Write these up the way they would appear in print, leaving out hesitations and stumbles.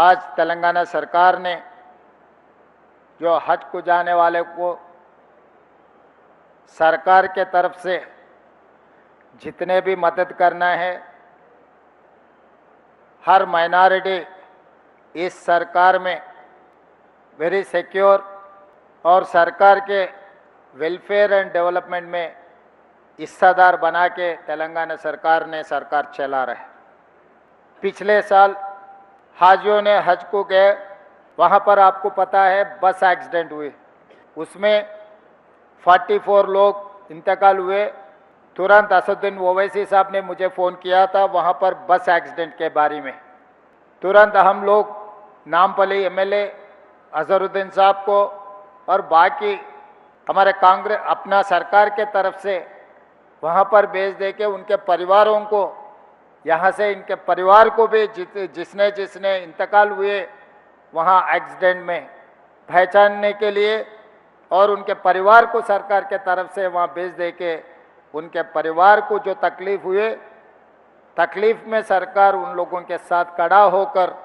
आज तेलंगाना सरकार ने जो हज को जाने वाले को सरकार के तरफ से जितने भी मदद करना है, हर माइनॉरिटी इस सरकार में वेरी सिक्योर और सरकार के वेलफेयर एंड डेवलपमेंट में हिस्सेदार बना के तेलंगाना सरकार ने सरकार चला रहा है। पिछले साल हाजियों ने हज को गए, वहाँ पर आपको पता है बस एक्सीडेंट हुए, उसमें 44 लोग इंतकाल हुए। तुरंत असदुद्दीन ओवैसी साहब ने मुझे फ़ोन किया था वहाँ पर बस एक्सीडेंट के बारे में। तुरंत हम लोग नामपल्ली एमएलए अजहरुद्दीन साहब को और बाकी हमारे कांग्रेस अपना सरकार के तरफ से वहाँ पर भेज दे के उनके परिवारों को, यहाँ से इनके परिवार को भी जिसने जिसने इंतकाल हुए वहाँ एक्सीडेंट में पहचानने के लिए और उनके परिवार को सरकार के तरफ से वहाँ भेज दे के उनके परिवार को जो तकलीफ़ हुए, तकलीफ़ में सरकार उन लोगों के साथ खड़ा होकर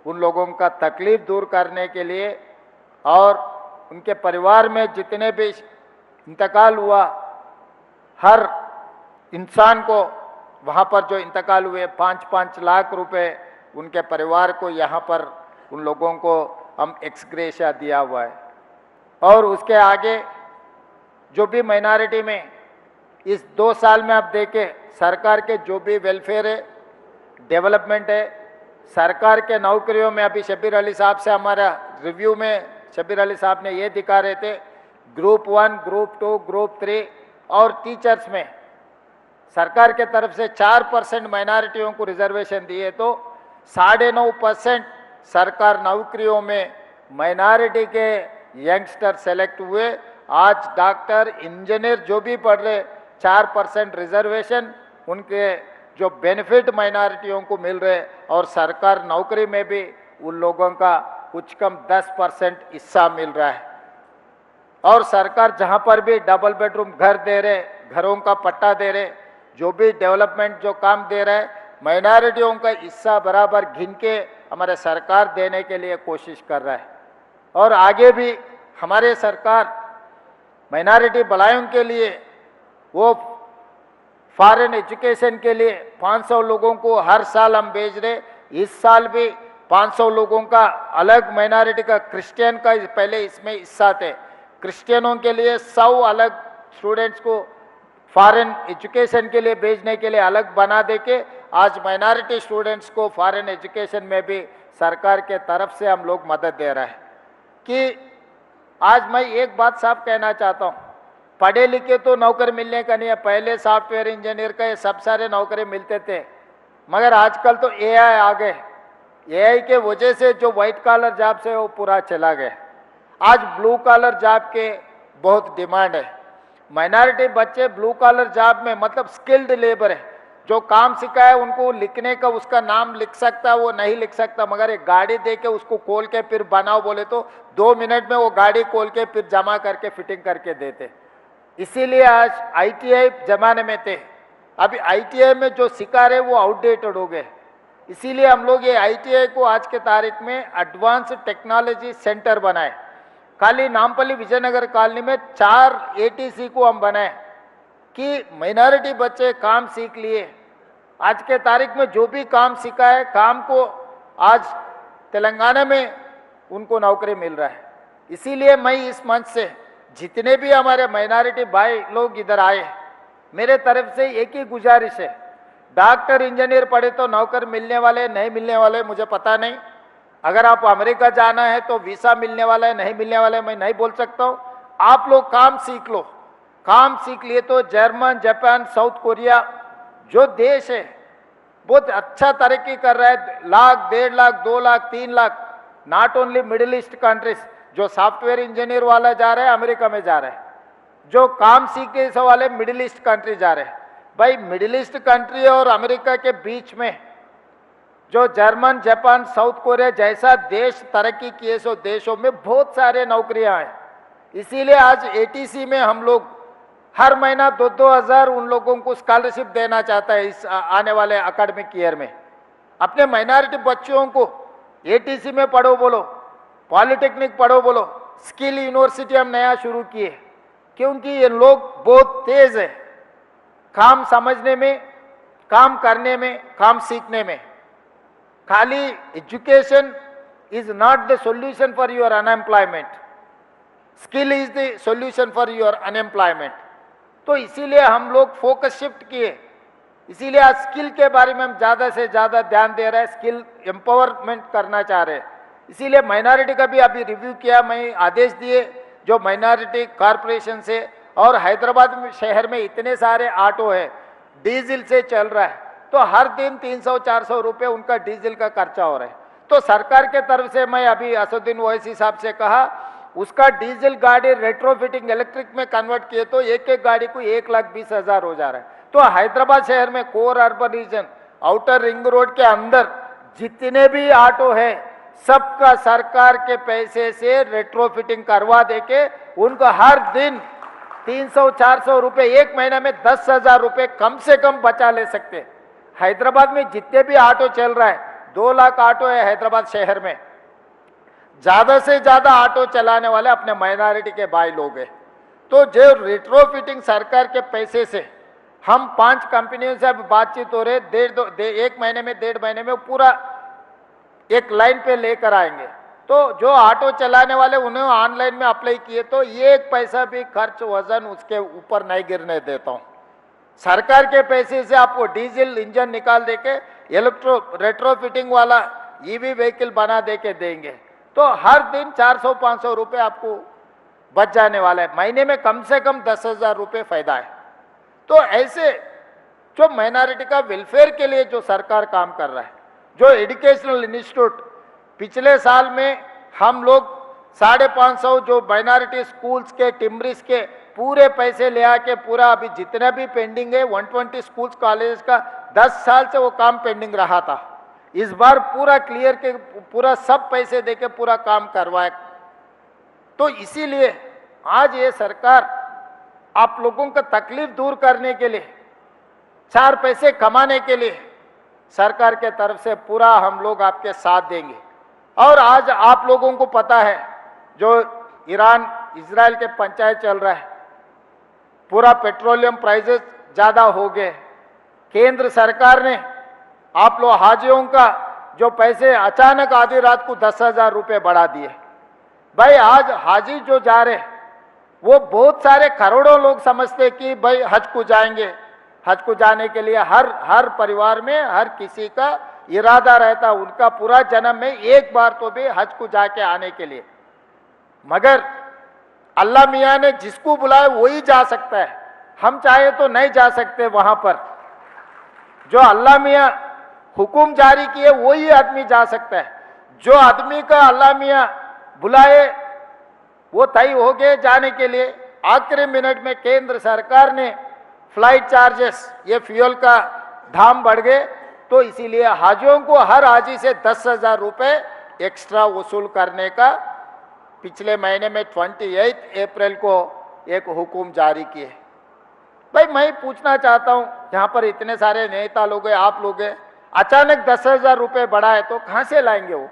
उन लोगों का तकलीफ़ दूर करने के लिए और उनके परिवार में जितने भी इंतकाल हुआ हर इंसान को वहाँ पर जो इंतकाल हुए 5-5 लाख रुपए उनके परिवार को यहाँ पर उन लोगों को हम एक्सग्रेशिया दिया हुआ है। और उसके आगे जो भी माइनॉरिटी में इस 2 साल में आप देखें सरकार के जो भी वेलफेयर है, डेवलपमेंट है, सरकार के नौकरियों में अभी शब्बीर अली साहब से हमारा रिव्यू में शब्बीर अली साहब ने ये दिखा रहे थे, ग्रुप 1, ग्रुप 2, ग्रुप 3 और टीचर्स में सरकार के तरफ से 4% माइनॉरिटियों को रिजर्वेशन दिए तो 9.5% सरकार नौकरियों में माइनॉरिटी के यंगस्टर सेलेक्ट हुए। आज डॉक्टर, इंजीनियर जो भी पढ़ रहे 4% रिजर्वेशन उनके जो बेनिफिट माइनॉरिटियों को मिल रहे और सरकार नौकरी में भी उन लोगों का कुछ कम 10% हिस्सा मिल रहा है। और सरकार जहाँ पर भी डबल बेडरूम घर दे रहे, घरों का पट्टा दे रहे, जो भी डेवलपमेंट जो काम दे रहा है माइनॉरिटियों का हिस्सा बराबर गिन के हमारे सरकार देने के लिए कोशिश कर रहा है। और आगे भी हमारे सरकार माइनॉरिटी भलाइयों के लिए वो फॉरेन एजुकेशन के लिए 500 लोगों को हर साल हम भेज रहे। इस साल भी 500 लोगों का अलग माइनॉरिटी का क्रिश्चियन का पहले इसमें हिस्सा थे, क्रिश्चियनों के लिए 100 अलग स्टूडेंट्स को फॉरेन एजुकेशन के लिए भेजने के लिए अलग बना दे के आज माइनॉरिटी स्टूडेंट्स को फॉरेन एजुकेशन में भी सरकार के तरफ से हम लोग मदद दे रहा है। कि आज मैं एक बात साफ कहना चाहता हूँ, पढ़े लिखे तो नौकरी मिलने का नहीं है, पहले सॉफ्टवेयर इंजीनियर का ये सब सारे नौकरी मिलते थे, मगर आजकल तो एआई आ गए। एआई के वजह से जो व्हाइट कॉलर जॉब से वो पूरा चला गया। आज ब्लू कॉलर जॉब के बहुत डिमांड है। माइनॉरिटी बच्चे ब्लू कॉलर जॉब में मतलब स्किल्ड लेबर है, जो काम सीखा है उनको लिखने का उसका नाम लिख सकता है वो नहीं लिख सकता, मगर एक गाड़ी दे के उसको खोल के फिर बनाओ बोले तो 2 मिनट में वो गाड़ी खोल के फिर जमा करके फिटिंग करके देते। इसीलिए आज आईटीआई जमाने में थे, अभी आईटीआई में जो सिखा रहे वो आउटडेटेड हो गए। इसीलिए हम लोग ये आईटीआई को आज के तारीख में एडवांस टेक्नोलॉजी सेंटर बनाए। खाली नामपल्ली विजयनगर कॉलोनी में 4 एटीसी को हम बनाए कि माइनॉरिटी बच्चे काम सीख लिए। आज के तारीख में जो भी काम सीखा है काम को आज तेलंगाना में उनको नौकरी मिल रहा है। इसीलिए मैं इस मंच से जितने भी हमारे माइनॉरिटी भाई लोग इधर आए, मेरे तरफ से एक ही गुजारिश है, डॉक्टर इंजीनियर पढ़े तो नौकर मिलने वाले नहीं मिलने वाले मुझे पता नहीं। अगर आप अमेरिका जाना है तो वीसा मिलने वाला है नहीं मिलने वाला है मैं नहीं बोल सकता हूँ। आप लोग काम सीख लो, काम सीख लिए तो जर्मन, जापान, साउथ कोरिया जो देश है बहुत अच्छा तरक्की कर रहा है। 1 lakh, 1.5 lakh, 2 lakh, 3 lakh, not only middle east countries. जो सॉफ्टवेयर इंजीनियर वाला जा रहा है अमेरिका में जा रहा है, जो काम सीखने से वाले मिडिल ईस्ट कंट्री जा रहे हैं। भाई मिडिल ईस्ट कंट्री और अमेरिका के बीच में जो जर्मन, जापान, साउथ कोरिया जैसा देश तरक्की किए सो देशों में बहुत सारे नौकरियां हैं। इसीलिए आज एटीसी में हम लोग हर महीना 2-2 हज़ार उन लोगों को स्कॉलरशिप देना चाहता है इस आने वाले एकेडमिक ईयर में। अपने माइनॉरिटी बच्चों को एटीसी में पढ़ो बोलो, पॉलिटेक्निक पढ़ो बोलो, स्किल यूनिवर्सिटी हम नया शुरू किए, क्योंकि ये लोग बहुत तेज है काम समझने में, काम करने में, काम सीखने में। खाली education is not the solution for your unemployment, skill is the solution for your unemployment. तो इसीलिए हम लोग फोकस शिफ्ट किए, इसीलिए आज स्किल के बारे में हम ज़्यादा से ज़्यादा ध्यान दे रहे हैं, स्किल एम्पावरमेंट करना चाह रहे हैं। इसीलिए माइनॉरिटी का भी अभी रिव्यू किया, मैं आदेश दिए जो माइनॉरिटी कॉरपोरेशन से, और हैदराबाद शहर में इतने सारे ऑटो है डीजल से चल रहा है, तो हर दिन 300-400 रुपये उनका डीजल का खर्चा हो रहा है। तो सरकार के तरफ से मैं अभी असदुद्दीन ओवैसी साहब से कहा, उसका डीजल गाड़ी रेट्रोफिटिंग इलेक्ट्रिक में कन्वर्ट किए तो एक एक गाड़ी को 1,20,000 हो जा रहा है। तो हैदराबाद शहर में core urban region, outer ring road के अंदर जितने भी ऑटो है सबका सरकार के पैसे से रेट्रोफिटिंग करवा देके उनको हर दिन 300-400 रुपये, एक महीने में 10,000 रुपये कम से कम बचा ले सकते। हैदराबाद में जितने भी ऑटो चल रहा है, 2 लाख ऑटो है हैदराबाद शहर में, ज्यादा से ज्यादा ऑटो चलाने वाले अपने माइनॉरिटी के भाई लोग हैं। तो जो रेट्रोफिटिंग सरकार के पैसे से हम 5 कंपनियों से अभी बातचीत हो रहे, 1 महीने में 1.5 महीने में पूरा एक लाइन पे लेकर आएंगे। तो जो ऑटो चलाने वाले उन्हें ऑनलाइन में अप्लाई किए तो एक पैसा भी खर्च वजन उसके ऊपर नहीं गिरने देता हूँ। सरकार के पैसे से आपको डीजल इंजन निकाल देके रेट्रोफिटिंग वाला ईवी व्हीकल बना देके देंगे, तो हर दिन 400-500 रुपये आपको बच जाने वाला है, महीने में कम से कम 10,000 रुपये फायदा है। तो ऐसे जो माइनॉरिटी का वेलफेयर के लिए जो सरकार काम कर रहा है, जो एजुकेशनल इंस्टीट्यूट पिछले साल में हम लोग 550 जो माइनॉरिटी स्कूल्स के टिम्बरिस के पूरे पैसे ले आके पूरा अभी जितना भी पेंडिंग है 120 स्कूल्स कॉलेज का 10 साल से वो काम पेंडिंग रहा था, इस बार पूरा क्लियर के पूरा सब पैसे देके पूरा काम करवाए। तो इसीलिए आज ये सरकार आप लोगों का तकलीफ दूर करने के लिए, 4 पैसे कमाने के लिए सरकार के तरफ से पूरा हम लोग आपके साथ देंगे। और आज आप लोगों को पता है जो ईरान इजराइल के पंचायत चल रहा है, पूरा पेट्रोलियम प्राइसेस ज़्यादा हो गए, केंद्र सरकार ने आप लोग हाजियों का जो पैसे अचानक आधी रात को 10,000 रुपये बढ़ा दिए। भाई आज हाजी जो जा रहे वो बहुत सारे करोड़ों लोग समझते कि भाई हज को जाएंगे, हज को जाने के लिए हर परिवार में हर किसी का इरादा रहता, उनका पूरा जन्म में एक बार तो भी हज को जाके आने के लिए, मगर अल्लाह मियाँ ने जिसको बुलाया वही जा सकता है, हम चाहे तो नहीं जा सकते वहां पर। जो अल्लाह मियाँ हुक्म जारी किए वही आदमी जा सकता है, जो आदमी का अल्लाह मियाँ बुलाए वो तय हो गए जाने के लिए। आखिरी मिनट में केंद्र सरकार ने फ्लाइट चार्जेस, ये फ्यूल का दाम बढ़ गए, तो इसीलिए हाजियों को हर हाजी से 10,000 रुपये एक्स्ट्रा वसूल करने का पिछले महीने में 28 अप्रैल को एक हुक्म जारी किए। भाई मैं पूछना चाहता हूँ, यहाँ पर इतने सारे नेता लोग हैं, आप लोग हैं, अचानक 10,000 रुपये बढ़ा है तो कहाँ से लाएंगे वो,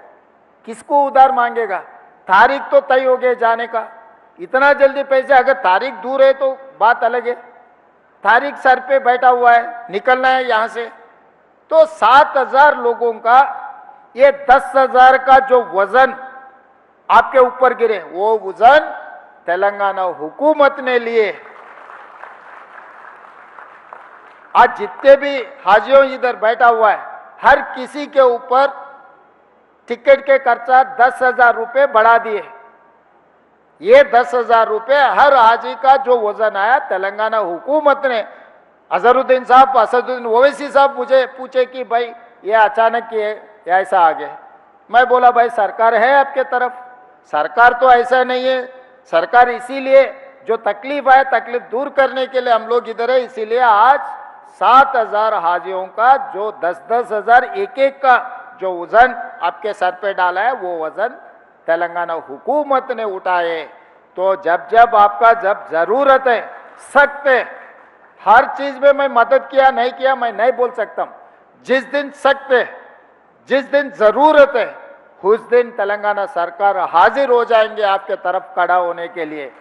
किसको उधार मांगेगा? तारीख तो तय हो गए जाने का, इतना जल्दी पैसे, अगर तारीख दूर है तो बात अलग है, तारीख सर पे बैठा हुआ है, निकलना है यहाँ से। तो 7,000 लोगों का ये 10,000 का जो वजन आपके ऊपर गिरे, वो वजन तेलंगाना हुकूमत ने लिए। आज जितने भी हाजियों इधर बैठा हुआ है, हर किसी के ऊपर टिकट के खर्चा 10,000 रुपये बढ़ा दिए। ये 10,000 रुपये हर हाजी का जो वजन आया, तेलंगाना हुकूमत ने, अजहरुद्दीन साहब, असदुद्दीन ओवैसी साहब मुझे पूछे कि भाई ये अचानक ये ऐसा आ गया। मैं बोला भाई सरकार है आपके तरफ, सरकार तो ऐसा नहीं है, सरकार इसीलिए जो तकलीफ है तकलीफ दूर करने के लिए हम लोग इधर है। इसीलिए आज 7,000 हाजियों का जो 10-10 हज़ार एक का जो वजन आपके सर पे डाला है, वो वजन तेलंगाना हुकूमत ने उठाए। तो जब जब आपका जब जरूरत है, सख्त है, हर चीज में मैं मदद किया नहीं किया मैं नहीं बोल सकता। जिस दिन सख्त है, जिस दिन जरूरत है, उस दिन तेलंगाना सरकार हाजिर हो जाएंगे आपके तरफ खड़ा होने के लिए।